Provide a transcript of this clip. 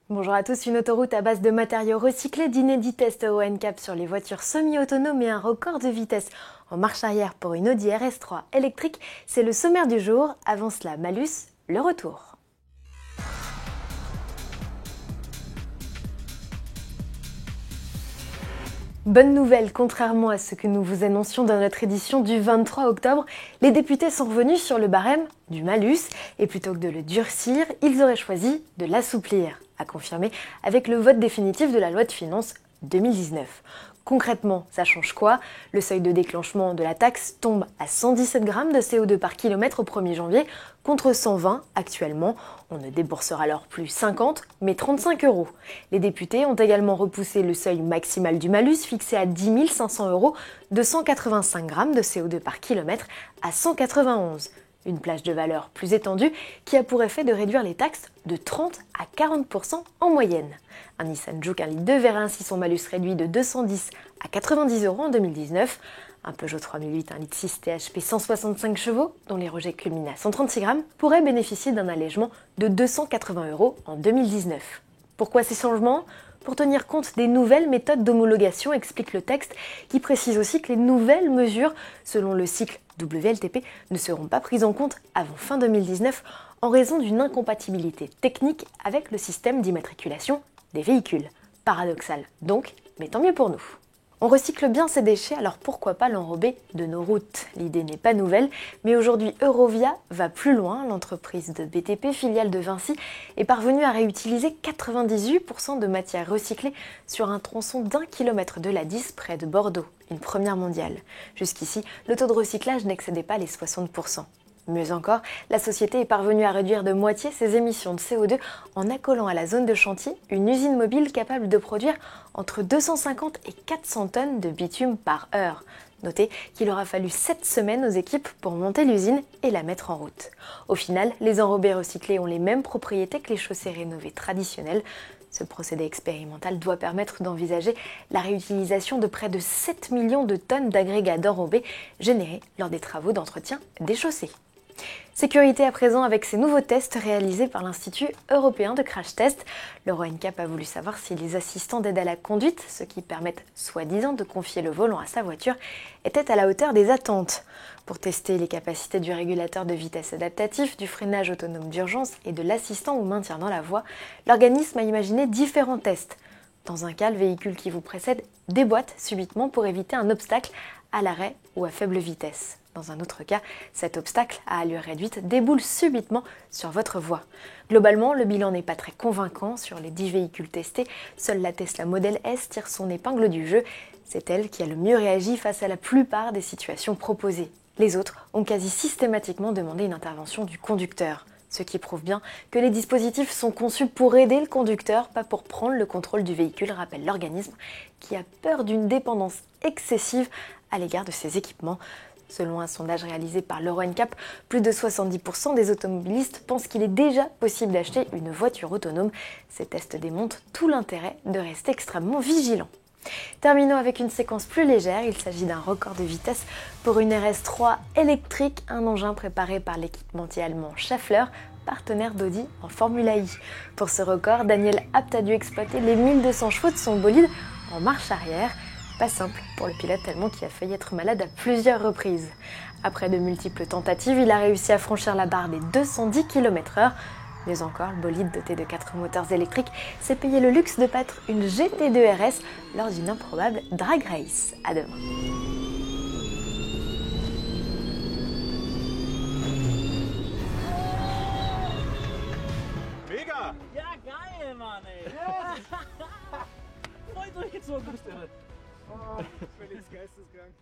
Bonjour à tous, une autoroute à base de matériaux recyclés, d'inédits tests au NCAP sur les voitures semi-autonomes et un record de vitesse en marche arrière pour une Audi RS3 électrique, c'est le sommaire du jour. Avant cela, malus, le retour. Bonne nouvelle, contrairement à ce que nous vous annoncions dans notre édition du 23 octobre, les députés sont revenus sur le barème du malus et plutôt que de le durcir, ils auraient choisi de l'assouplir, à confirmer avec le vote définitif de la loi de finances 2019. Concrètement, ça change quoi? Le seuil de déclenchement de la taxe tombe à 117 grammes de CO2 par kilomètre au 1er janvier contre 120 actuellement. On ne déboursera alors plus 50 mais 35 €. Les députés ont également repoussé le seuil maximal du malus fixé à 10 500 € de 185 grammes de CO2 par kilomètre à 191. Une plage de valeur plus étendue qui a pour effet de réduire les taxes de 30 à 40% en moyenne. Un Nissan Juke 1,2 litre verra ainsi son malus réduit de 210 à 90 € en 2019. Un Peugeot 3008 1,6 litre THP 165 chevaux, dont les rejets culminent à 136 grammes, pourrait bénéficier d'un allègement de 280 € en 2019. Pourquoi ces changements ? Pour tenir compte des nouvelles méthodes d'homologation, explique le texte, qui précise aussi que les nouvelles mesures, selon le cycle WLTP, ne seront pas prises en compte avant fin 2019 en raison d'une incompatibilité technique avec le système d'immatriculation des véhicules. Paradoxal donc, mais tant mieux pour nous. On recycle bien ces déchets, alors pourquoi pas l'enrober de nos routes? L'idée n'est pas nouvelle, mais aujourd'hui Eurovia va plus loin. L'entreprise de BTP, filiale de Vinci, est parvenue à réutiliser 98% de matières recyclées sur un tronçon d'1 km de l'A10 près de Bordeaux, une première mondiale. Jusqu'ici, le taux de recyclage n'excédait pas les 60%. Mieux encore, la société est parvenue à réduire de moitié ses émissions de CO2 en accolant à la zone de chantier une usine mobile capable de produire entre 250 et 400 tonnes de bitume par heure. Notez qu'il aura fallu 7 semaines aux équipes pour monter l'usine et la mettre en route. Au final, les enrobés recyclés ont les mêmes propriétés que les chaussées rénovées traditionnelles. Ce procédé expérimental doit permettre d'envisager la réutilisation de près de 7 millions de tonnes d'agrégats d'enrobés générés lors des travaux d'entretien des chaussées. Sécurité à présent avec ces nouveaux tests réalisés par l'Institut européen de crash test. L'Euro NCAP a voulu savoir si les assistants d'aide à la conduite, ceux qui permettent soi-disant de confier le volant à sa voiture, étaient à la hauteur des attentes. Pour tester les capacités du régulateur de vitesse adaptatif, du freinage autonome d'urgence et de l'assistant au maintien dans la voie, l'organisme a imaginé différents tests. Dans un cas, le véhicule qui vous précède déboîte subitement pour éviter un obstacle à l'arrêt ou à faible vitesse. Dans un autre cas, cet obstacle à allure réduite déboule subitement sur votre voie. Globalement, le bilan n'est pas très convaincant. Sur les 10 véhicules testés, seule la Tesla Model S tire son épingle du jeu. C'est elle qui a le mieux réagi face à la plupart des situations proposées. Les autres ont quasi systématiquement demandé une intervention du conducteur. Ce qui prouve bien que les dispositifs sont conçus pour aider le conducteur, pas pour prendre le contrôle du véhicule, rappelle l'organisme, qui a peur d'une dépendance excessive à l'égard de ces équipements. Selon un sondage réalisé par l'Euro NCAP, plus de 70% des automobilistes pensent qu'il est déjà possible d'acheter une voiture autonome. Ces tests démontrent tout l'intérêt de rester extrêmement vigilant. Terminons avec une séquence plus légère. Il s'agit d'un record de vitesse pour une RS3 électrique, un engin préparé par l'équipementier allemand Schaeffler, partenaire d'Audi en Formula I. Pour ce record, Daniel Abt a dû exploiter les 1200 chevaux de son bolide en marche arrière. Pas simple pour le pilote allemand qui a failli être malade à plusieurs reprises. Après de multiples tentatives, il a réussi à franchir la barre des 210 km/h. Mieux encore, le bolide doté de 4 moteurs électriques s'est payé le luxe de battre une GT2 RS lors d'une improbable drag race. À demain. Mega! Ja, geil, Mann, ey! Ja. Voll durchgezogen bist du. Oh, völlig geisteskrank.